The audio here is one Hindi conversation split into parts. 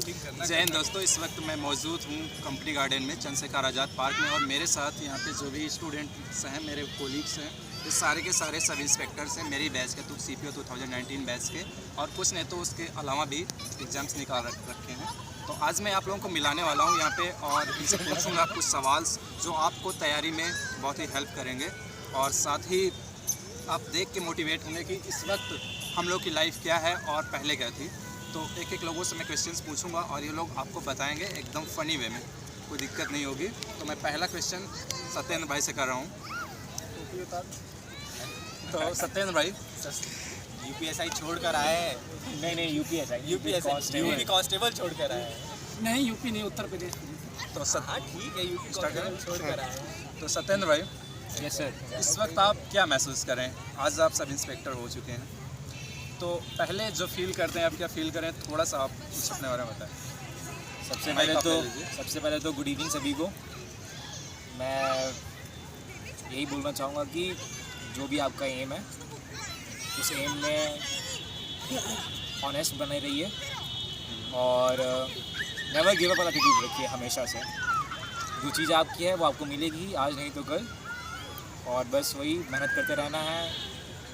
जय हिंद दोस्तों, इस वक्त मैं मौजूद हूँ कंपनी गार्डन में, चंद्रशेखर आज़ाद पार्क में। और मेरे साथ यहाँ पे जो भी स्टूडेंट्स हैं, मेरे कोलीग्स हैं, ये सारे के सारे सब इंस्पेक्टर्स हैं मेरी बैच के, तो CPO 2019 बैच के, और कुछ ने तो उसके अलावा भी एग्ज़ाम्स निकाल रखे हैं। तो आज मैं आप लोगों को मिलाने वाला हूँ यहाँ पे, और इनसे पूछूँगा कुछ सवाल जो आपको तैयारी में बहुत ही हेल्प करेंगे, और साथ ही आप देख के मोटिवेट होंगे कि इस वक्त हम लोग की लाइफ क्या है और पहले क्या थी। तो एक एक लोगों से मैं क्वेश्चंस पूछूंगा और ये लोग आपको बताएंगे एकदम फ़नी वे में, कोई दिक्कत नहीं होगी। तो मैं पहला क्वेश्चन सत्येंद्र भाई से कर रहा हूँ। तो सत्येंद्र भाई, UPSI छोड़ कर आए हैं? नहीं यूपी कांस्टेबल छोड़ कर आए हैं। नहीं, यूपी नहीं, उत्तर प्रदेश। तो ठीक है, यूपी कांस्टेबल छोड़ कर आए हैं। तो सत्येंद्र भाई, यस सर। इस वक्त आप क्या महसूस करें? आज आप सब इंस्पेक्टर हो चुके हैं, तो पहले जो फील करते हैं आप क्या फील करें, थोड़ा सा आप कुछ अपने बारे में बताएं। सबसे पहले तो गुड इवनिंग सभी को। मैं यही बोलना चाहूँगा कि जो भी आपका एम है, उस एम में ऑनेस्ट बने रहिए और नेवर गिव अप एटीट्यूड रखिए हमेशा से। जो चीज़ आपकी है वो आपको मिलेगी, आज नहीं तो कल, और बस वही मेहनत करते रहना है,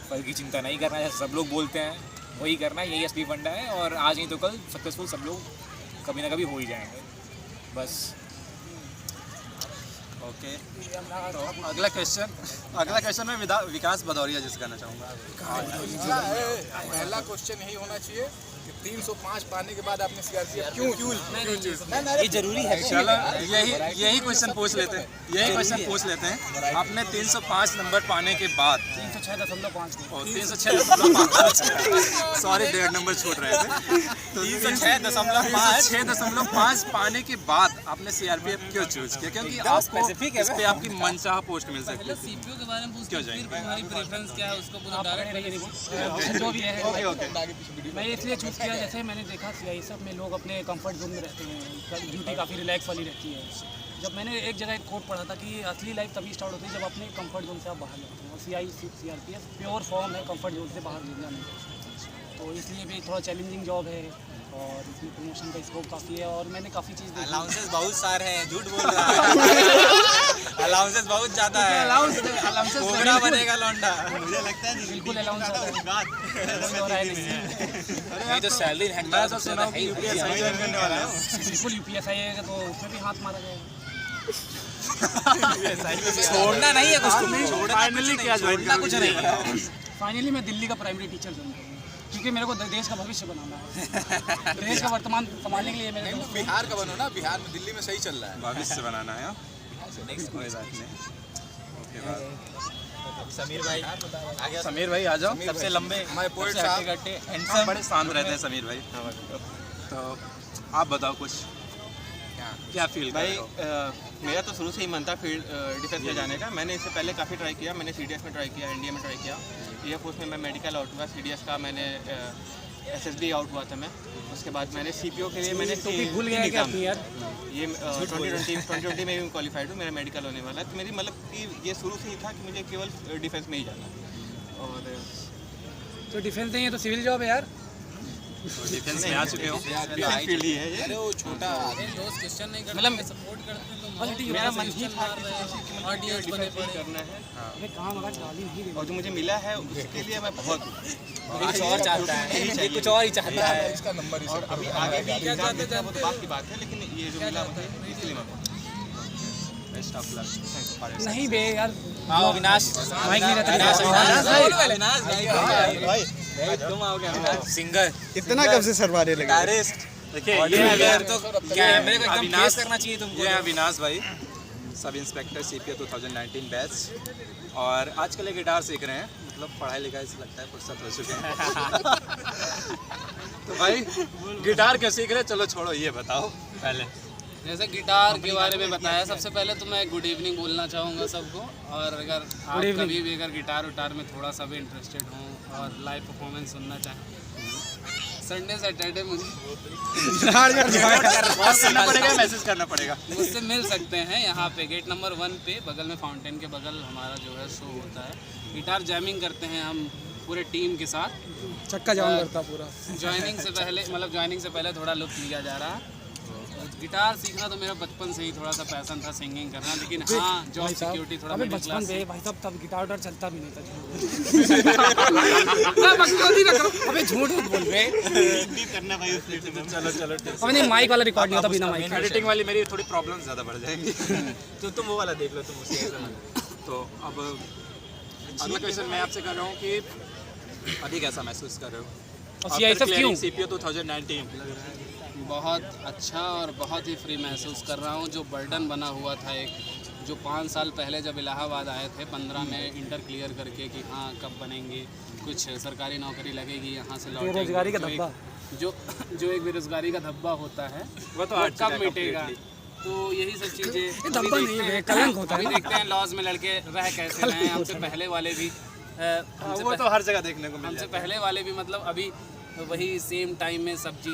फल की चिंता नहीं करना है, सब लोग बोलते हैं वही करना है, यही असली फंडा है। और आज नहीं तो कल सक्सेसफुल सब लोग कभी ना कभी हो ही जाएंगे, बस। ओके, तो अगला क्वेश्चन मैं विकास भदौरिया जी से करना चाहूँगा। पहला क्वेश्चन यही होना चाहिए कि 305 पाने के बाद आपने CRPF क्यों ये जरूरी है। चलो यही क्वेश्चन पूछ लेते हैं। आपने 305 नंबर पाने के बाद 306.5 और 306.5 सॉरी 1.5 नंबर छूट रहे थे, तो 306.5 पाने के बाद आपने CRPF क्यों चूज किया? क्योंकि आपको इस पे आपकी मनचाहा पोस्ट मिल सकती है। CPO के बारे में पूछते क्यों हैं, जाएंगे? फिर तुम्हारी प्रेफरेंस क्या है उसको पूरा डायरेक्ट जो भी है। ओके। मैं इसलिए चूज़ किया, जैसे मैंने देखा CI सब में लोग अपने कंफर्ट जोन में रहते हैं, ड्यूटी काफ़ी रिलैक्स वाली रहती है। जब मैंने एक जगह एक कोट पढ़ा था कि असली लाइफ तभी स्टार्ट होती है जब अपने कंफर्ट जोन से आप बाहर जाते हैं, और CRPF प्योर फॉर्म है कंफर्ट जोन से बाहर निकलना नहीं। तो इसलिए भी थोड़ा चैलेंजिंग जॉब है और इसमें प्रमोशन का स्कोप काफ़ी है, और मैंने काफ़ी चीज़ देखी। अलाउंसेस बहुत सारे हैं, झूठ बोल रहा है। अलाउंसेस बहुत ज़्यादा है, कोबरा बनेगा लौंडा। मुझे लगता है बिल्कुल अलाउंस नहीं तो सैलरी मैं तो सुना हूँ कि UPSI ज्वाइन करने वाला है। बिल्कुल UPSI है तो उसमें भी हाथ मारा जाएगा। छोड़ना नहीं है कुछ, तुम्हें फाइनली क्या ज्वाइन छोड़ना कुछ नहीं है। फाइनली मैं दिल्ली का प्राइमरी टीचर ज्वाइन करूँगा, क्योंकि मेरे को देश का भविष्य बनाना है। देश का वर्तमान संभालने के लिए मेरे को बिहार का बनो ना, बिहार में दिल्ली में सही चल रहा है। भविष्य बनाना है। कोई बात नहीं। समीर भाई आगे, समीर भाई आ जाओ। सबसे लंबे हमारे पोएट सबसे साहब। हट्टे सब बड़े शांत रहते हैं समीर भाई। तो आप बताओ कुछ, क्या फील कर भाई रहे हो? मेरा तो शुरू से ही मन था फील्ड डिफेंस में जाने का। मैंने इससे पहले काफ़ी ट्राई किया, मैंने CDS में ट्राई किया, NDA में ट्राई किया, एयरफोर्स में मैं मेडिकल आउट हुआ, CDS का मैंने SSB आउट हुआ था मैं। उसके बाद मैंने CPO के लिए मैंने भूल गया क्या अपनी यार? ये 2020 में भी क्वालिफाइड हूँ, मेरा मेडिकल होने वाला है। तो मेरी मतलब कि ये शुरू से ही था कि मुझे केवल डिफेंस में ही जाना। और तो डिफेंस नहीं है तो सिविल जॉब है यार। डिफेंस में आ चुके हो? डिफेंस फील्ड ही है ये। अरे वो छोटा दोस्त क्वेश्चन नहीं करते, मतलब सपोर्ट करते हैं, तो मेरा मन ही था ऑडियंस बने पड़े करना है, अरे कहाँ मगर गाली नहीं दे। और जो मुझे मिला है उसके लिए मैं बहुत कुछ और चाहता है, कुछ और ही चाहता है। इसका नंबर ही और अभी आगे भी क्या चाहते हैं वो तो बात की बात है, लेकिन ये जो मिला मुझे इसलिए मैं बेस्ट ऑफ लक। नहीं बे यार, आओ अविनाश, माइक नहीं रहता। तुम आओगे अविनाश, सिंगर इतना कब से सरवाने लगे? गिटारिस्ट। देखिए तो कैमरे को एकदम फेस करना चाहिए तुमको। ये अविनाश भाई, सब इंस्पेक्टर CPO 2019 बैच, और आजकल ये गिटार सीख रहे हैं, मतलब पढ़ाई लिखाई से लगता है फुर्सत हो चुके हैं। तो भाई गिटार क्यों सीख रहे हैं? चलो छोड़ो, ये बताओ पहले। जैसे गिटार के बारे में बताया, सबसे पहले तो मैं गुड इवनिंग बोलना चाहूँगा सबको। और अगर आप कभी भी अगर गिटार उटार में थोड़ा सा भी इंटरेस्टेड हों और लाइव परफॉर्मेंस सुनना चाहें, संडे सैटरडे मुझे करना पड़ेगा, मैसेज करना पड़ेगा। मुझसे मिल सकते हैं यहाँ पे गेट नंबर 1 पे, बगल में फाउंटेन के बगल हमारा जो है शो होता है। गिटार जैमिंग करते हैं हम पूरे टीम के साथ चक्का जाम करता पूरा। ज्वाइनिंग से पहले थोड़ा लुत्फ लिया जा रहा है। गिटार सीखना तो मेरा बचपन से ही थोड़ा सा पैसन था, सिंगिंग करना, लेकिन हाँ जॉब सिक्योरिटी थोड़ा अबे मिडिल बचपन क्लास में भाई साहब तब गिटार चलता भी नहीं था। अबे झूठ मत बोल रहे। अब नहीं माइक वाला रिकॉर्ड नहीं होता बिना माइक। एडिटिंग वाली मेरी थोड़ी प्रॉब्लम ज़्यादा बढ़ जाएंगी। तो तुम वो वाला देख लो, तुम उसे तो अब अगला क्वेश्चन मैं आपसे कर रहा हूँ कि अभी कैसा महसूस कर रहे हो? और CISF क्यों? CPO 2019 बहुत अच्छा और बहुत ही फ्री महसूस कर रहा हूँ। जो बर्डन बना हुआ था एक, जो 5 साल पहले जब इलाहाबाद आए थे 15 में इंटर क्लियर करके कि हाँ कब बनेंगे, कुछ सरकारी नौकरी लगेगी, यहाँ से लौटेंगे, बेरोजगारी का धब्बा, जो एक बेरोजगारी का धब्बा होता है वो कब मिटेगा। तो यही सब चीज़ें धब्बा नहीं है, कलंक होता है अभी देखते हैं लॉज में लड़के रह कैसे रहे हैं। हमसे पहले वाले भी वो तो हर जगह देखने को मिल हमसे जाएगा। पहले वाले भी मतलब अभी वही सेम टाइम में सब्जी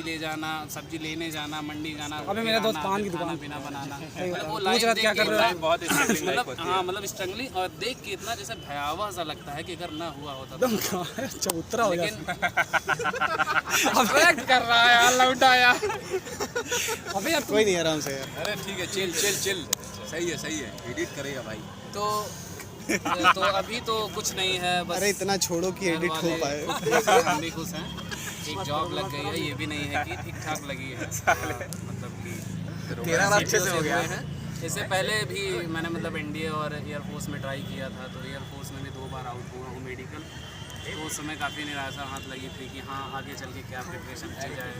लेने जाना, मंडी जाना, अबे मेरा दोस्त पान की खाना दुकान पीना बनाना, बता। मतलब वो पूछ लाइफ रहा देख क्या के कर रहा है? इतना- बहुत स्ट्रगलिंग लाइफ मतलब होती है। हाँ मतलब स्ट्रगलिंग, और देख के इतना जैसे भयावह सा लगता है कि अगर ना हुआ होता तो। चबूतरा हो लेकिन जाता। अफेक्ट कर रहा है यार, लौटाया। अबे यार कोई नहीं, आराम से यार। अरे ठीक है, चिल सही है, एडिट करेगा भाई। तो अभी तो कुछ नहीं है, बस अरे इतना छोड़ो कि एडिट हो पाए। हम भी खुश हैं। एक जॉब लग गई है, ये भी नहीं है कि ठीक ठाक लगी है, मतलब कि तेरा अच्छे से हो गया है। इससे पहले भी मैंने मतलब एनडीए और एयरफोर्स में ट्राई किया था, तो एयरफोर्स में भी 2 बार आउट हुआ हूँ मेडिकल। तो उस समय काफ़ी निराशा हाथ लगी थी कि हाँ आगे चल के क्या प्रिपरेशन की जाए।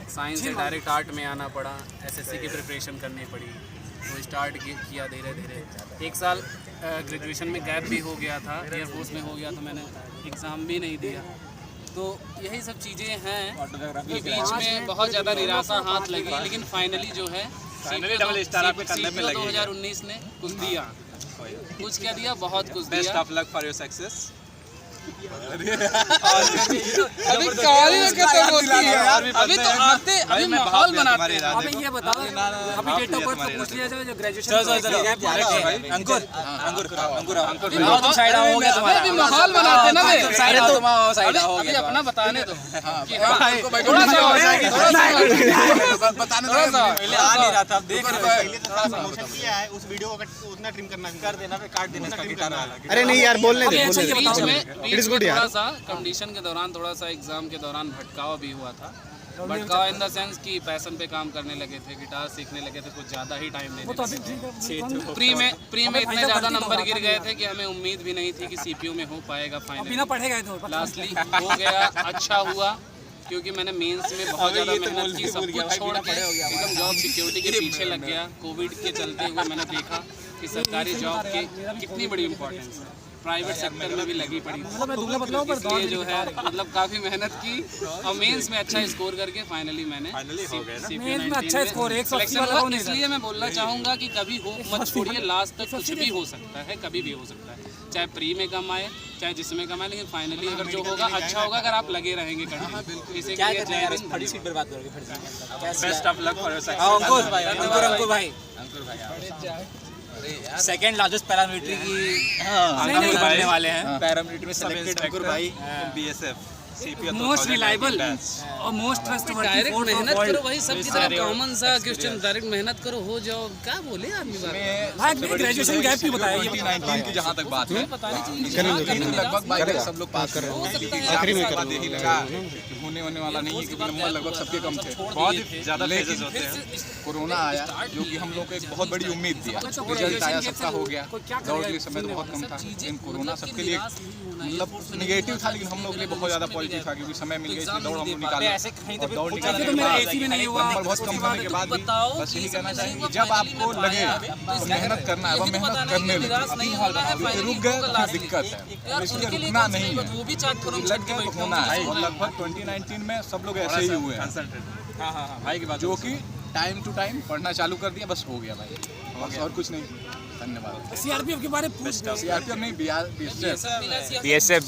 साइंस से डायरेक्ट आर्ट में आना पड़ा, एसएससी की प्रिपरेशन करनी पड़ी, वो स्टार्ट किया धीरे धीरे। 1 साल ग्रेजुएशन में गैप भी हो गया था, एयरफोर्स में हो गया, तो मैंने एग्ज़ाम भी नहीं दिया। तो यही सब चीज़ें हैं कि बीच में बहुत ज़्यादा निराशा हाथ लगी, लेकिन फाइनली जो है डबल स्टार आपके कंधे पे लगी है। 2019 ने कुछ दिया, कुछ क्या दिया, बहुत कुछ बेस्ट दिया। Of luck for your success. अभी कहानी में क्या होती है यार, अभी तो आते, अभी माहौल बनाते हैं। अबे ये बताओ, अभी डेट ऑफ बर्थ पूछ लिया जाए जो ग्रेजुएशन। अंकुर तुम साइड आओ, हो गया तुम्हारा। अभी माहौल बनाते ना बे। साइड आओ, तुम आओ, साइड आओ, हो अभी गया। अपना बताने दो कि हाँ बताने थोड़ा सा आ नहीं रहा था, अब देख रहे हो। प्रमोशन किया है, उस वीडियो को उतना ट्रिम करना कर देना, काट देना इसका गिटार वाला। अरे नहीं यार, बोलने दे, अच्छा, ये बोलने बताओ। दे। It is good यार। थोड़ा सा कंडीशन के दौरान, थोड़ा सा एग्जाम के दौरान भटकाव भी हुआ था। भटकाव इन द सेंस कि पैशन पे काम करने लगे थे, गिटार सीखने लगे थे, कुछ ज़्यादा ही टाइम वो तो नहीं अभी थे। ठीक है। प्री में इतने ज़्यादा नंबर गिर गए थे कि हमें उम्मीद भी नहीं थी कि सीपीयू में हो पाएगा फाइनल। बिना पढ़े गए तो लास्टली हो गया, अच्छा हुआ, क्योंकि मैंने मेंस में बहुत ज़्यादा मेहनत की, सब कुछ छोड़ के एकदम जॉब सिक्योरिटी के पीछे लग गया। कोविड के चलते हुए मैंने देखा कि सरकारी जॉब की कितनी बड़ी इंपॉर्टेंस है, प्राइवेट सेक्टर में भी लगी पड़ी थी। इसलिए जो है मतलब काफ़ी मेहनत की और मेंस में अच्छा स्कोर करके फाइनली मैंने मेंस में अच्छा स्कोर 180 वाला हो नहीं था। इसलिए मैं बोलना चाहूँगा कि कभी होप मत छोड़िए, लास्ट तक कुछ भी हो सकता है, कभी भी हो सकता है, चाहे प्री में कम आए चाहे जिसमें कम आए, लेकिन फाइनली अगर जो होगा अच्छा होगा अगर आप लगे रहेंगे कंटिन्यू। इसी के लिए जय हिंद। फटी सीट पर बात करोगे, फटी सीट। Best of luck for your success. Ankur भाई सेकंड लार्जेस्ट पैरामिलिट्री की बनने वाले हैं। पैरामिलिट्री में सेलेक्टेड अंकुर भाई, BSF CPO मोस्ट रिलायबल और मोस्ट ट्रस्टवर्दी। डायरेक्ट मेहनत करो भाई, सब की तरह कॉमन सा क्वेश्चन, डायरेक्ट मेहनत करो, हो जाओ, क्या बोले आदमी बात। भाई ग्रेजुएशन गैप क्यों बताया ये? 2019 की जहाँ तक बात है, लगभग बाई सब लोग पास कर रहे हैं। आखिरी में बाद यही लगा कि होने वाला नहीं है, क्योंकि नंबर लगभग सबके कम थे। बहुत ही ज़्यादा फेजेस होते हैं। कोरोना आया जो कि हम लोग को एक बहुत बड़ी उम्मीद दिया। रिजल्ट आया, सबका हो गया। दौड़ के लिए समय तो बहुत कम था, लेकिन कोरोना सबके लिए मतलब निगेटिव था, लेकिन हम लोग के लिए बहुत ज़्यादा पॉजिटिव था, क्योंकि समय मिल गया, इसलिए दौड़ हम लोग निकाले। और दौड़ निकालने के बाद नंबर बहुत कम होने के बाद भी बस यही कहना चाहेंगे, जब आपको लगे तो मेहनत करना है, वो मेहनत करने लगे। रुक गए तो दिक्कत है, इसलिए रुकना नहीं है, लग गए तो होना है। और लगभग 2019 में सब लोग ऐसे ही हुए हैं, भाई की बात जो कि टाइम टू टाइम पढ़ना चालू कर दिया, बस हो गया भाई, बस और कुछ नहीं। धन्यवाद। सीआरपीएफ के बारे में पूछ रहे हो? सीआरपीएफ नहीं, BSF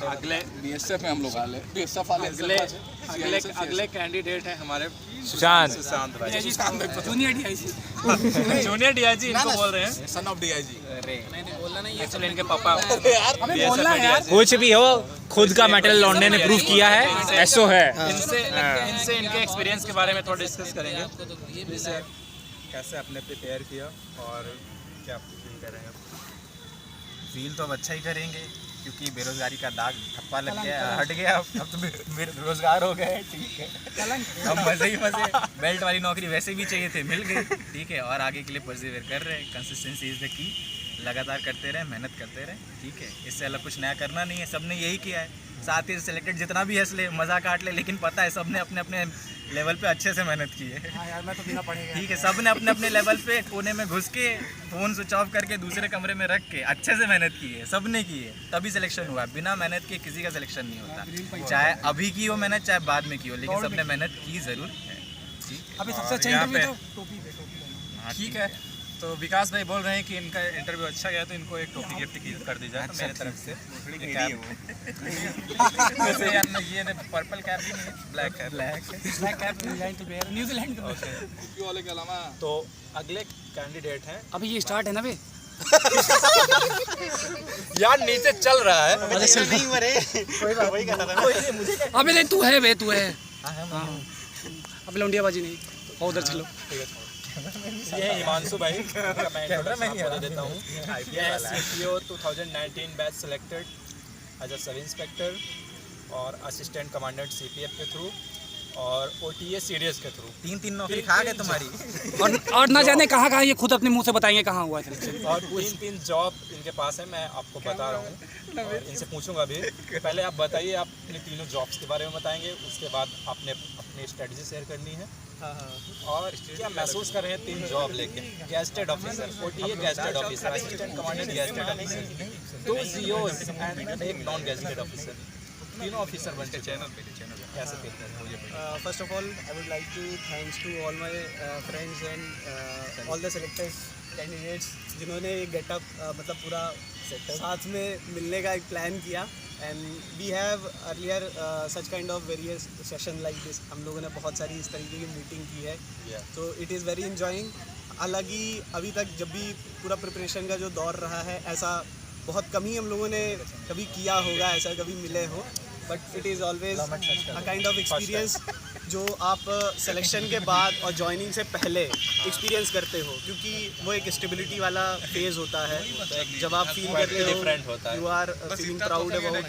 अगले BSF में हम लोग वाले BSF वाले अगले कैंडिडेट है हमारे सुशांत जूनियर डीआईजी इनको बोल रहे हैं, सन ऑफ डीआईजी। एक्चुअली इनके पापा कुछ भी हो, खुद का मेटल लौंडे ने प्रूव किया है, ऐसो है। इनसे इनके एक्सपीरियंस के बारे में थोड़ा डिस्कस करेंगे। जैसे कैसे आपने प्रिपेयर किया और क्या फील कर रहे हैं? फील तो अब अच्छा ही करेंगे क्योंकि बेरोजगारी का दाग ठप्पा लग गया, हट गया। अब तो बेरोजगार हो गए, ठीक है। अब मज़े ही मज़े, बेल्ट वाली नौकरी वैसे भी चाहिए थे, मिल गई, ठीक है। और आगे के लिए परसिवियर कर रहे हैं। कंसिस्टेंसी इज़ द की, लगातार करते रहें, मेहनत करते रहें, ठीक है। इससे अलग कुछ नया करना नहीं है, सबने यही किया है। साथ ही सिलेक्टेड जितना भी हंस ले, मज़ा काट ले, लेकिन पता है सबने अपने अपने लेवल पे अच्छे से मेहनत की है, ठीक है। सबने अपने अपने लेवल पे कोने में घुस के फ़ोन स्विच ऑफ करके दूसरे कमरे में रख के अच्छे से मेहनत की है, सबने की है, तभी सिलेक्शन हुआ। बिना मेहनत के किसी का सिलेक्शन नहीं होता, चाहे अभी की हो मेहनत, चाहे बाद में की हो, लेकिन सबने मेहनत की ज़रूर है, ठीक है। अभी सबसे अच्छा इंटरव्यू तो ठीक है, तो विकास भाई बोल रहे हैं कि इनका इंटरव्यू अच्छा गया तो इनको एक टोपी गिफ्ट कर दी जाए मेरे तरफ से। वैसे यार ये पर्पल कैप भी नहीं, ब्लैक कैप न्यूजीलैंड वाले के अलावा तो अगले कैंडिडेट हैं। अभी ये स्टार्ट है ना बे। यार नीचे चल रहा है, नहीं मरे वही कहा था ना। अबे नहीं, तू है बे, तू है। हाँ, अब लौंडियाबाजी नहीं, और उधर चलो। ये हिमांशु भाई का मैं इंट्रोडक्शन देता हूँ। CPO 2019 batch selected as a sub inspector और असिस्टेंट कमांडेंट CPF के थ्रू और OTA CDS के थ्रू। तीन नौकरी खा गए तुम्हारी। और ना जाने कहाँ ये खुद अपने मुंह से बताएंगे कहाँ हुआ है। और तीन जॉब इनके पास है, मैं आपको बता रहा हूँ और इनसे पूछूंगा भी। पहले आप बताइए, आप अपने तीनों जॉब्स के बारे में बताएंगे, उसके बाद आपने अपनी स्ट्रेटजी शेयर करनी है और क्या महसूस कर रहे हैं तीन जॉब लेके। Gazetted officer, OTA gazetted officer, assistant commandant gazetted officer, 2 COs and एक नॉन गेस्टेड ऑफिसर, तीनों ऑफिसर बनते चैनल पे कैसे फील कर रहे हैं? First of all, I would like to thanks to all my friends and all the selected candidates जिन्होंने एक गेटअप मतलब पूरा साथ में मिलने का एक प्लान किया। And we have earlier such kind of various session like this. हम लोगों ने बहुत सारी इस तरीके की मीटिंग की है, तो इट इज़ वेरी इंजॉइंग। हालांकि अभी तक जब भी पूरा प्रिपरेशन का जो दौर रहा है, ऐसा बहुत कम ही हम लोगों ने कभी किया होगा, ऐसा कभी मिले हो, but it is always a kind of experience जो आप सिलेक्शन के बाद और जॉइनिंग से पहले एक्सपीरियंस करते हो, क्योंकि वो एक स्टेबिलिटी वाला फेज़ होता है जब आप फील करते हो you are feeling proud about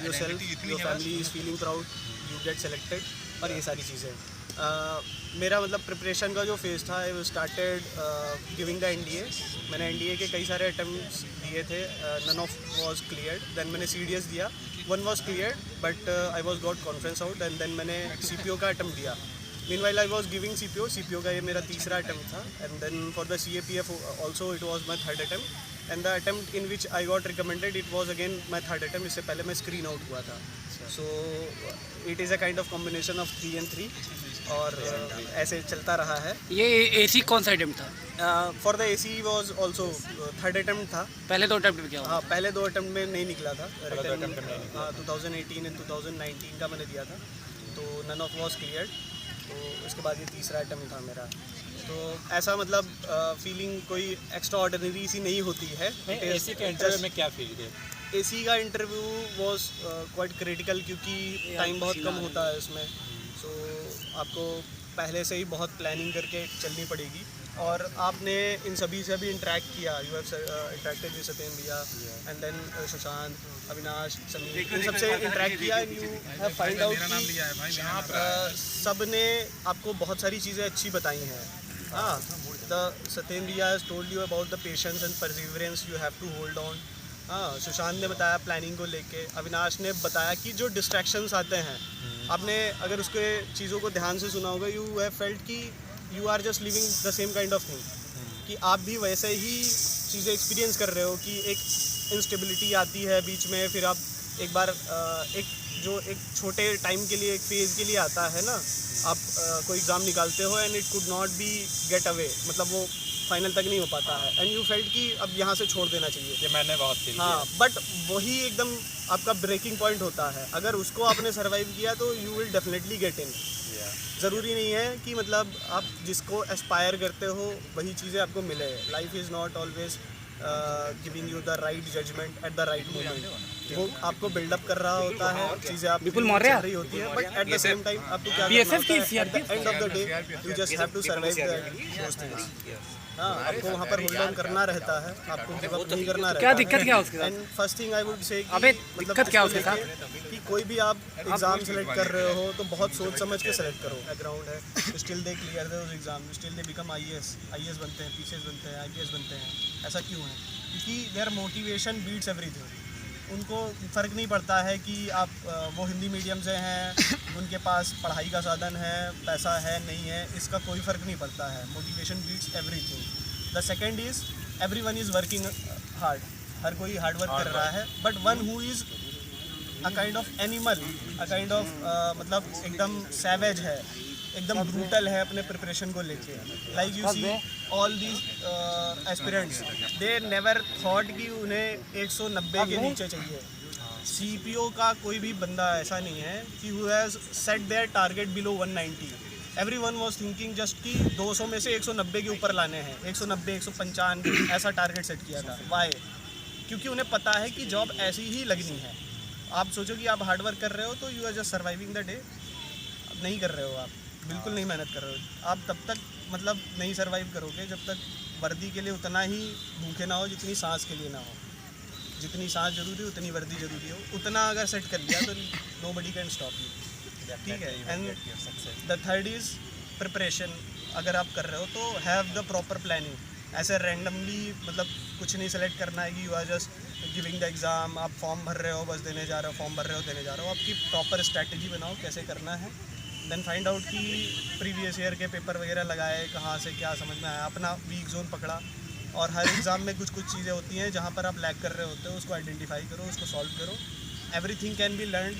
yourself, your family is feeling proud, you get selected और ये सारी चीज़ें। मेरा मतलब प्रिपरेशन का जो फेज़ था, I started giving the NDA। मैंने NDA के कई सारे अटैम्प्ट्स दिए थे, none of was cleared. Then मैंने CDS दिया, 1 was cleared but I was got conference out and then मैंने CPO का अटैम्प्ट दिया। Meanwhile I was giving CPO का ये मेरा तीसरा अटैम्प्ट था। and then for the CAPF also it was my third attempt and the attempt in which I got recommended it was again my third attempt। इससे पहले मैं स्क्रीन आउट हुआ था। so it is a kind of combination of 3 and 3 और ऐसे चलता रहा है। ये AC कौन सा अटेम्प्ट था? For the AC was also third attempt था। पहले 2 अटेम्प्ट में क्या हुआ? हाँ, पहले 2 अटेम्प्ट में नहीं निकला था। 2018 एंड 2019 का मैंने दिया था, तो नन ऑफ वाज क्लियर्ड। तो उसके बाद ये तीसरा अटेम्प्ट था मेरा। तो ऐसा मतलब फीलिंग कोई एक्स्ट्रा ऑर्डिनरी सी नहीं होती है। AC के इंटरव्यू में क्या फील किया? AC का इंटरव्यू वाज क्वाइट क्रिटिकल क्योंकि टाइम बहुत कम होता है उसमें। सो आपको पहले से ही बहुत प्लानिंग करके चलनी पड़ेगी और आपने इन सभी से भी इंटरेक्ट किया। You have interacted with Satyendra भैया एंड देन सुशांत, अविनाश, समीर, इन सबसे इंटरेक्ट किया and you have find out कि सब ने आपको बहुत सारी चीज़ें अच्छी बताई हैं। हाँ, the Satyendra bhaiya has told you about the patience and perseverance you have to hold on. हाँ, सुशांत ने बताया प्लानिंग को लेके, अविनाश ने बताया कि जो डिस्ट्रैक्शंस आते हैं, आपने अगर उसके चीज़ों को ध्यान से सुना होगा, यू हैव फेल्ट कि you are just living the same kind of thing, कि आप भी वैसे ही चीज़ें एक्सपीरियंस कर रहे हो कि एक इंस्टेबिलिटी आती है बीच में, फिर आप एक बार एक छोटे टाइम के लिए, एक फेज़ के लिए आता है ना, आप कोई एग्ज़ाम निकालते हो and it could not be get away, मतलब वो फाइनल तक नहीं हो पाता है एंड यू फेल्ट कि अब यहाँ से छोड़ देना चाहिए। ये मैंने बहुत फील किया। हाँ, बट वही एकदम आपका ब्रेकिंग पॉइंट होता है। अगर उसको आपने सर्वाइव किया तो you will definitely get in. ज़रूरी नहीं है कि मतलब आप जिसको एस्पायर करते हो वही चीज़ें आपको मिले। Life is not always giving you the right judgement at the right moment. वो आपको बिल्डअप कर रहा होता है, चीज़ें आप चल रही होती है, but at the same time आपको क्या करना होता है, at the end of the day you just have to survive. हाँ, आपको वहाँ पर होल्ड ऑन करना रहता है, आपको गिव अप नहीं करना रहता है। क्या दिक्कत क्या उसके साथ? And first thing I would say दिक्कत क्या उसके साथ? कि कोई भी आप एग्जाम सेलेक्ट कर रहे हो तो बहुत सोच समझ के सेलेक्ट करो। बैकग्राउंड है, still they clear those exam, still they become IAS बनते हैं, पीसीएस बनते हैं, आईपीएस बनते हैं। ऐसा क्यों है? क्योंकि देयर मोटिवेशन बीट्स एवरीथिंग। उनको फ़र्क नहीं पड़ता है कि आप वो हिंदी मीडियम से हैं, उनके पास पढ़ाई का साधन है, पैसा है नहीं है, इसका कोई फ़र्क नहीं पड़ता है। Motivation beats everything. The second is everyone is working hard. हर कोई हार्ड वर्क कर रहा है, but one who is a kind of animal, a kind of मतलब एकदम सैवेज है, एकदम ब्रूटल है अपने प्रिपरेशन को लेके। Like you see all these aspirants, they never thought कि उन्हें 190 के नीचे चाहिए। सीपीओ का कोई भी बंदा ऐसा नहीं है कि who has set their target below 190। Everyone was thinking just कि 200 में से 190 के ऊपर लाने हैं, 190, 195 ऐसा टारगेट सेट किया था। वाई? क्योंकि उन्हें पता है कि जॉब ऐसी ही लगनी है। आप सोचो कि आप हार्ड वर्क कर रहे हो तो you are just surviving the day. नहीं कर रहे हो, आप बिल्कुल नहीं मेहनत कर रहे हो। आप तब तक मतलब नहीं सर्वाइव करोगे जब तक वर्दी के लिए उतना ही भूखे ना हो जितनी सांस के लिए ना हो। जितनी सांस जरूरी हो उतनी वर्दी जरूरी हो। उतना अगर सेट कर लिया तो नोबडी कैन स्टॉप यू। ठीक है। And the third is preparation. अगर आप कर रहे हो तो हैव द प्रॉपर प्लानिंग। ऐसे रैंडमली मतलब कुछ नहीं सेलेक्ट करना है कि you are just giving the exam. आप फॉर्म भर रहे हो, बस देने जा रहे हो, फॉर्म भर रहे हो, देने जा रहे हो। आपकी प्रॉपर स्ट्रैटेजी बनाओ कैसे करना है। देन फाइंड आउट कि प्रीवियस ईयर के पेपर वगैरह लगाए, कहाँ से क्या समझ में आया, अपना वीक जोन पकड़ा। और हर एग्ज़ाम में कुछ कुछ चीज़ें होती हैं जहाँ पर आप लैग कर रहे होते हो, उसको आइडेंटिफाई करो, उसको सॉल्व करो। Everything can be learn.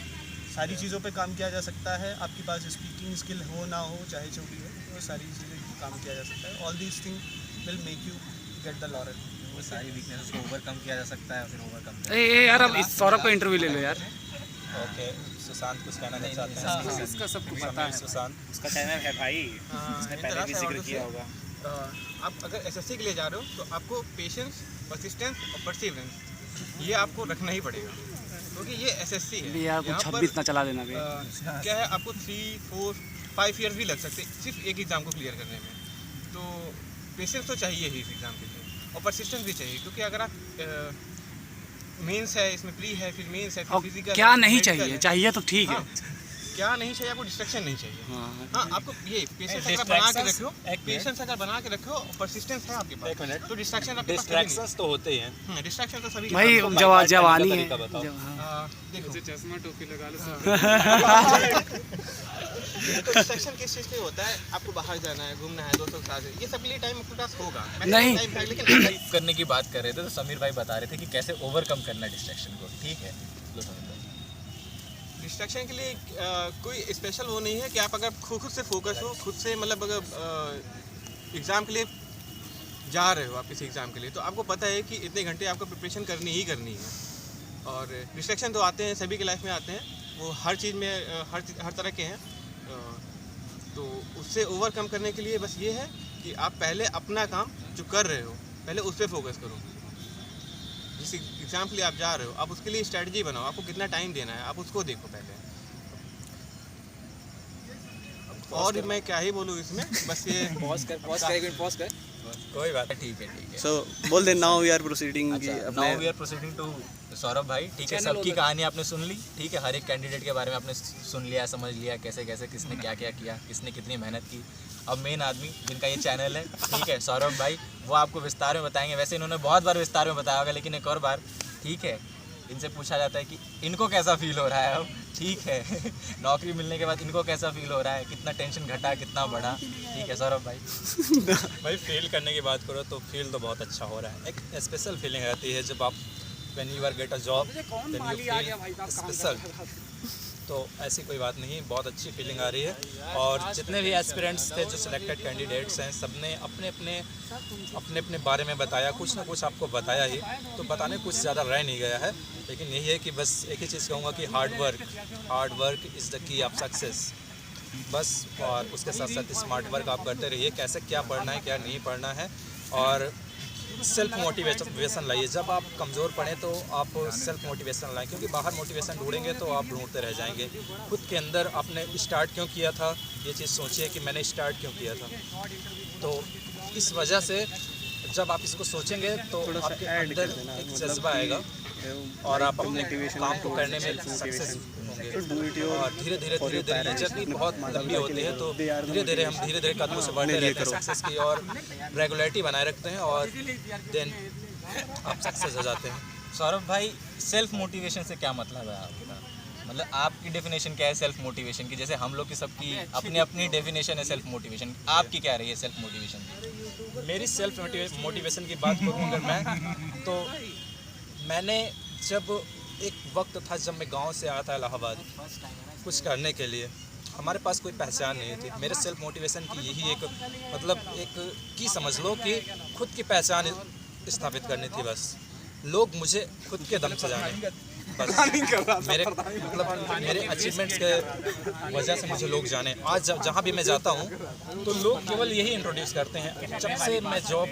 सारी चीज़ों पे काम किया जा सकता है। आपके पास स्पीकिंग स्किल हो ना हो, चाहे जो भी हो, तो सारी चीज़ें काम किया जा सकता है। All these thing will make you get the laurel. वो सारी वीकनेस को ओवरकम किया जा सकता है, फिर ओवरकम। ए यार, अब इस सौरभ को इंटरव्यू ले लो यार। ओके, सुशांत कुछ कहना नहीं चाहते हैं? इसका सबको पता है। सुशांत, उसका चैनल है भाई, उसने पहले भी जिक्र किया होगा। आप अगर एसएससी के लिए जा रहे हो तो आपको पेशेंस, परसिस्टेंस और परसिवरेंस ये आपको रखना ही पड़ेगा, क्योंकि ये एसएससी है। यार कुछ 26 ना चला देना। क्या है, आपको 3, 4, 5 ईयर्स भी लग सकते हैं सिर्फ एक एग्ज़ाम को क्लियर करने में। तो पेशेंस तो चाहिए ही इस एग्ज़ाम के लिए, और परसिस्टेंस भी चाहिए, क्योंकि अगर आप मेंस है, इसमें प्री है, फिर मेंस है, फिर फिजिकल। क्या नहीं चाहिए? चाहिए तो ठीक है। क्या नहीं चाहिए? आपको डिस्ट्रैक्शन नहीं चाहिए। हाँ, आपको ये पेशेंस अगर बना के रखो, पेशेंस अगर बना के रखो, परसिस्टेंस है आपके पास, तो डिस्ट्रैक्शन आपके पास डिस्ट्रैक्शंस तो होते ही हैं। डिस्ट्रैक्शन तो सभी भाई जवानी है। देखो चश्मा टोपी लगा लो। तो डिस्ट्रैक्शन किस चीज़ के होता है? आपको बाहर जाना है, घूमना है, दोस्तों के साथ, ये सब के लिए टाइम आपके पास होगा। नहीं। लेकिन करने की बात कर रहे थे तो समीर भाई बता रहे थे कि कैसे ओवरकम करना है डिस्ट्रैक्शन को। ठीक है, लो समीर भाई। डिस्ट्रैक्शन के लिए कोई स्पेशल वो नहीं है कि आप अगर खुद से फोकस हो, खुद से मतलब अगर एग्ज़ाम के लिए जा रहे हो, आप किसी एग्ज़ाम के लिए, तो आपको पता है कि इतने घंटे आपको प्रिपरेशन करनी ही करनी है। और डिस्ट्रैक्शन तो आते हैं, सभी के लाइफ में आते हैं, वो हर चीज़ में हर तरह के हैं। तो उससे ओवरकम करने के लिए बस ये है कि आप पहले अपना काम जो कर रहे हो पहले उस पर फोकस करो। जिस एग्ज़ाम के लिए आप जा रहे हो, आप उसके लिए स्ट्रेटजी बनाओ, आपको कितना टाइम देना है, आप उसको देखो पहले। और मैं क्या ही बोलूँ इसमें, बस ये पॉज कर। कोई बात है, ठीक है। सो बोल दे, now we are proceeding. Now we are proceeding to Saurabh भाई। ठीक है, सबकी कहानी आपने सुन ली। ठीक है, हर एक कैंडिडेट के बारे में आपने सुन लिया, समझ लिया कैसे कैसे किसने क्या क्या किया, किसने कितनी मेहनत की। अब मेन आदमी जिनका ये चैनल है, ठीक है, सौरभ भाई, वो आपको विस्तार में बताएंगे। वैसे इन्होंने बहुत बार विस्तार में बताया होगा, लेकिन एक और बार, ठीक है, इनसे पूछा जाता है कि इनको कैसा फील हो रहा है अब। ठीक है, नौकरी मिलने के बाद इनको कैसा फील हो रहा है, कितना टेंशन घटा, कितना बढ़ा। ठीक है सौरभ भाई। भाई फील करने की बात करो तो फील तो बहुत अच्छा हो रहा है। एक स्पेशल फीलिंग रहती है जब आप when you are get a job then you feel special. तो ऐसी कोई बात नहीं, बहुत अच्छी फीलिंग आ रही है। और जितने भी एस्पिरेंट्स थे, जो सिलेक्टेड कैंडिडेट्स हैं, सब ने अपने अपने बारे में बताया, कुछ ना कुछ आपको बताया ही, तो बताने कुछ ज़्यादा रह नहीं गया है। लेकिन यही है कि बस एक ही चीज़ कहूँगा कि hard work is the key of success. बस। और उसके साथ साथ स्मार्ट वर्क आप करते रहिए, कैसे क्या पढ़ना है क्या नहीं पढ़ना है, और सेल्फ मोटिवेशन लाइए। जब आप कमज़ोर पड़ें तो आप सेल्फ मोटिवेशन लाएं, क्योंकि बाहर मोटिवेशन ढूंढेंगे तो आप ढूंढते रह जाएंगे। खुद के अंदर आपने स्टार्ट क्यों किया था, ये चीज़ सोचिए कि मैंने स्टार्ट क्यों किया था। तो इस वजह से जब आप इसको सोचेंगे तो आपके अंदर एक जज्बा आएगा और आप अपने काम को करने में सक्सेस होंगे। और धीरे धीरे ये जर्नी बहुत लंबी होती है, तो धीरे धीरे कदमों से बढ़ते रहते हैं सक्सेस की, और रेगुलरिटी बनाए रखते हैं, और देन आप सक्सेस हो जाते हैं। सौरभ भाई, सेल्फ मोटिवेशन से क्या मतलब है आपका? मतलब आपकी डेफिनेशन क्या है सेल्फ मोटिवेशन की? जैसे हम लोग की सबकी अपनी अपनी डेफिनेशन है सेल्फ मोटिवेशन, आपकी क्या रही है सेल्फ मोटिवेशन की? मेरी सेल्फ मोटिवेशन की बात करूँ अगर मैं, तो मैंने जब एक वक्त था जब मैं गांव से आया था इलाहाबाद कुछ करने के लिए, हमारे पास कोई पहचान नहीं थी। मेरे सेल्फ मोटिवेशन की यही एक मतलब एक की समझ लो कि खुद की पहचान स्थापित करनी थी। बस लोग मुझे खुद के दम से जाने, बस मेरे मतलब मेरे अचीवमेंट्स के वजह से मुझे लोग जाने। आज जहाँ भी मैं जाता हूँ तो लोग केवल यही इंट्रोड्यूस करते हैं। जब से मैं जॉब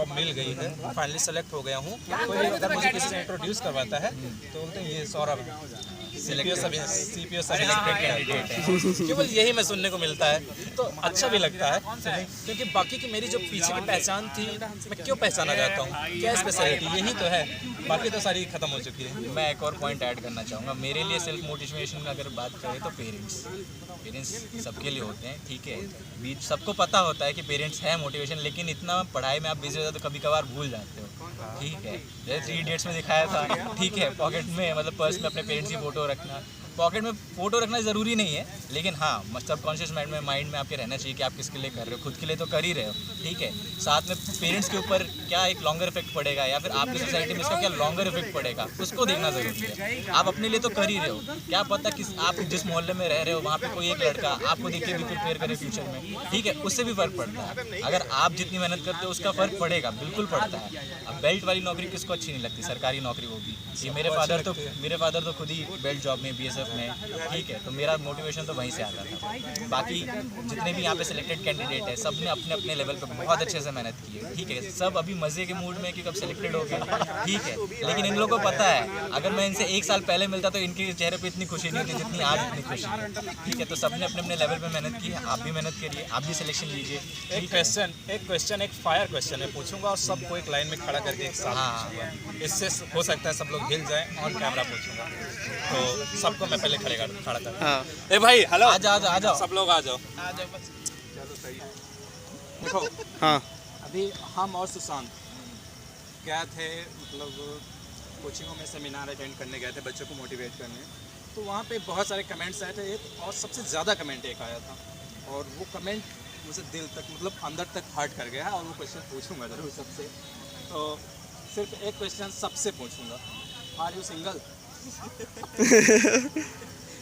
मिल गई है, फाइनली सेलेक्ट हो गया हूँ, कोई अगर मुझे किसी से इंट्रोड्यूस करवाता है तो बोलते हैं ये सौरभ सीपीओ सिलेक्टेड कैंडिडेट है। केवल यही मैं सुनने को मिलता है, तो अच्छा भी लगता है, क्योंकि बाकी की मेरी जो पीछे की पहचान थी, मैं क्यों पहचाना जाता हूँ, क्या स्पेशलिटी, यही तो है, बाकी तो सारी खत्म हो चुकी है। मैं एक और पॉइंट ऐड करना चाहूँगा। मेरे लिए सेल्फ मोटिवेशन में अगर बात करें तो पेरेंट्स सबके लिए होते हैं, ठीक है। बीच सबको पता होता है कि पेरेंट्स है मोटिवेशन, लेकिन इतना पढ़ाई में आप बिजी हो जाते हो, कभी कभार भूल जाते हो, ठीक है। जैसे 3 इडियट्स में दिखाया था, ठीक है, पॉकेट में मतलब पर्स में अपने पेरेंट्स की फ़ोटो रखना। पॉकेट में फ़ोटो रखना ज़रूरी नहीं है, लेकिन हाँ सबकॉन्शियस माइंड में आपके रहना चाहिए कि आप किसके लिए कर रहे हो। खुद के लिए तो कर ही रहे हो, ठीक है, साथ में पेरेंट्स के ऊपर क्या एक लॉन्गर इफेक्ट पड़ेगा, या फिर आपकी सोसाइटी में इसका क्या लॉन्गर इफेक्ट पड़ेगा, उसको देखना ज़रूरी है। आप अपने लिए तो कर ही रहे हो, क्या पता कि आप जिस मोहल्ले में रह रहे हो वहाँ पे कोई एक लड़का आपको देख के भी प्रिपेयर करे फ्यूचर में, ठीक है, उससे भी फ़र्क पड़ता है। अगर आप जितनी मेहनत करते हो उसका फ़र्क पड़ेगा, बिल्कुल पड़ता है। अब बेल्ट वाली नौकरी किसको अच्छी नहीं लगती, सरकारी नौकरी होगी। ये मेरे फादर तो खुद ही बेल्ट जॉब में BSF में, ठीक है, तो मेरा मोटिवेशन तो वहीं से आता था। बाकी जितने भी यहाँ पे सिलेक्टेड कैंडिडेट है, सब ने अपने अपने लेवल पे बहुत अच्छे से मेहनत की है, ठीक है। सब अभी मज़े के मूड में कि कब सिलेक्टेड हो गए, ठीक है, लेकिन इन लोगों को पता है अगर मैं इनसे 1 साल पहले मिलता तो इनके चेहरे पे इतनी खुशी नहीं थी जितनी आज इतनी खुशी है, ठीक है। तो सब ने अपने अपने लेवल पे मेहनत की है, आप भी मेहनत करिए, आप भी सिलेक्शन लीजिए। एक फायर क्वेश्चन है, पूछूंगा और सबको एक लाइन में खड़ा करके एक साथ पूछूंगा। इससे हो सकता है सब लोग हिल जाएं, ऑन कैमरा पूछूंगा, तो सबको मैं पहले खड़ा कर। ए भाई हेलो, आ जाओ सब लोग आ जाओ। चलो सही है। देखो हाँ, अभी हम और सुशांत क्या थे, मतलब कोचिंगों में सेमिनार अटेंड करने गए थे बच्चों को मोटिवेट करने, तो वहाँ पे बहुत सारे कमेंट्स आए थे। एक और सबसे ज़्यादा कमेंट एक आया था, और वो कमेंट मुझे दिल तक मतलब अंदर तक हर्ट कर गया, और वो क्वेश्चन पूछूंगा ज़रूर सबसे। तो सिर्फ एक क्वेश्चन सबसे पूछूंगा, आर यू सिंगल?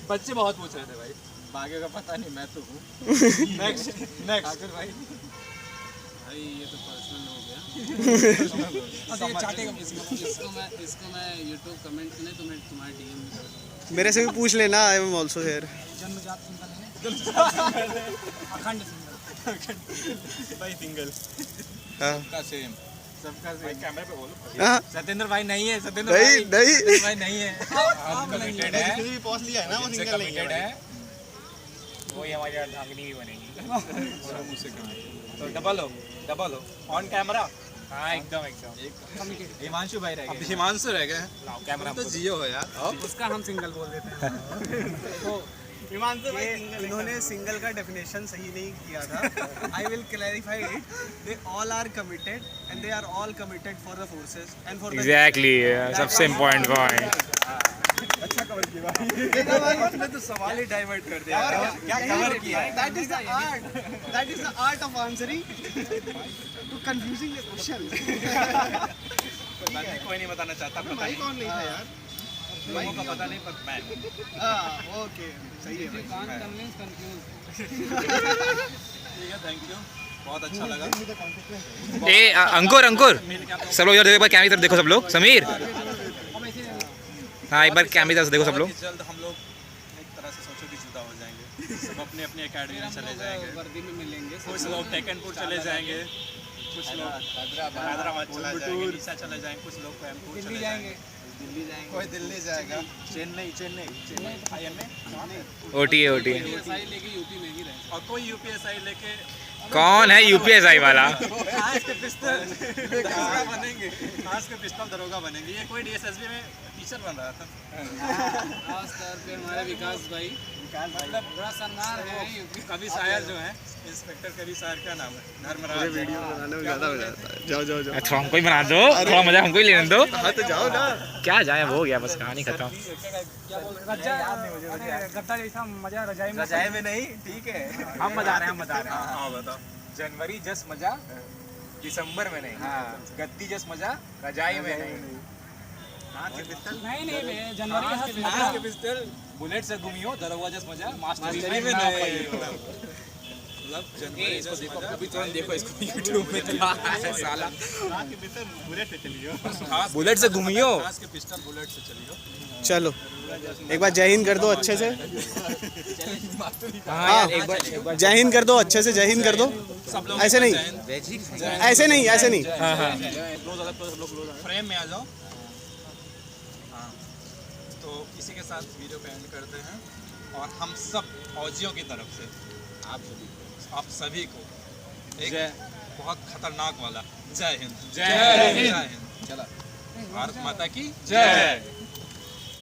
बच्चे बहुत पूछ रहे थे भाई, बाकी का पता नहीं, मैं तो हूँ। नेक्स्ट आखिर भाई ये तो पर्सनल हो गया। इसको मैं YouTube कमेंट नहीं तो मैं तुम्हारे DM में कर दूँगा। मेरे से भी पूछ लेना, आई एम आल्सो हियर। जन्मजात सिंगल है, अखंड सिंगल भाई सिंगल। सबका सेम, सबका भाई कैमरे पे बोलो। हाँ सत्येंद्र भाई नहीं है, सत्येंद्र नहीं भाई नहीं है, कमिटेड है, किसी भी पॉज लिया है ना, वो जिनसे सिंगल नहीं कमिटेड है। है, वही हमारी अर्धांगिनी भी बनेगी। तो डबल हो ऑन कैमरा। हाँ एकदम हिमांशु भाई रह गए, हिमांशु रह गए, कैमरा तो जियो हो यार, उसका हम सिंगल बोल देते हैं। तो इन्होंने सिंगल का डेफिनेशन सही नहीं किया था। I will clarify it, they all are committed and they are all committed for the forces and for exactly, सबसे इम्पोर्टेंट पॉइंट। अच्छा कवर किया भाई, आपने तो सवाल ही डाइवर्ट कर दिया। क्या कवर किया? That is the art of answering to confusing the question. कोई नहीं बताना चाहता, भाई कौन नहीं था यार, लोगों का पता नहीं, पर मैं। हां ओके सही है भाई, ठीक है, थैंक यू, बहुत अच्छा लगा। ए अंकुर सब लोग इधर देखो, कैमरे की तरफ देखो सब लोग। समीर हाँ एक बार कैमरे की तरफ देखो सब लोग। जल्द हम लोग एक तरह से सोचो कि जुदा हो जाएंगे। सब अपने अपने एकेडमी में चले जाएंगे। वर्दी में मिलेंगे कुछ लोग टेकनपुर चले जाएंगे, कुछ लोग हैदराबाद चला जाएंगे, उड़ीसा चले जाएंगे, कुछ लोग कोयम्बटूर चले जाएंगे, कोई दिल्ली जाएगा, ओटी यूपीएसआई लेके यूपी में ही रहे। और कोई यूपीएसआई लेके कौन है यूपीएसआई वाला? आज के पिस्तौल दरोगा बनेंगे, आज के पिस्तौल दरोगा बनेंगे। ये कोई डीएसएसबी में टीचर बन रहा था। खास तौर पे हमारे विकास भाई मतलब बड़ा सम्मान है यूपी। कवि शायर जो है, इंस्पेक्टर कवि शायर का नाम है धर्मराज। वीडियो बनाने में ज़्यादा हो जाता है। जाओ जाओ जाओ। थोड़ा हमको ही बना दो, थोड़ा मजा हमको ही लेने दो। हाँ तो जाओ ना। क्या जाए, हो गया बस, कहानी खत्म। गद्दा जैसा मजा रजाई में। रजाई में नहीं, ठीक है, हम बता रहे हैं। हाँ बताओ। जनवरी जस मजा दिसंबर में नहीं, गद्दी जस मजा रजाई में नहीं। नहीं नहीं जनवरी के पिस्टल बुलेट से घूमियो, दरोगा जस मजा मास्टरी में नहीं। मतलब जनवरी जस मजा, अभी तुरंत देखो इसको यूट्यूब में साला। बुलेट से चलियो, बुलेट से घूमियो, आज के पिस्टल बुलेट से चलियो। चलो एक बार जय हिंद कर दो अच्छे से। हाँ जय हिंद कर दो अच्छे से, जय हिंद कर दो। ऐसे नहीं, ऐसे नहीं, ऐसे नहीं। फ्रेम में आ जाओ। हाँ, तो इसी के साथ वीडियो को एंड करते हैं और हम सब फौजियों की तरफ से आप सभी को एक बहुत खतरनाक वाला जय हिंद। जय हिंद। भारत माता की जय।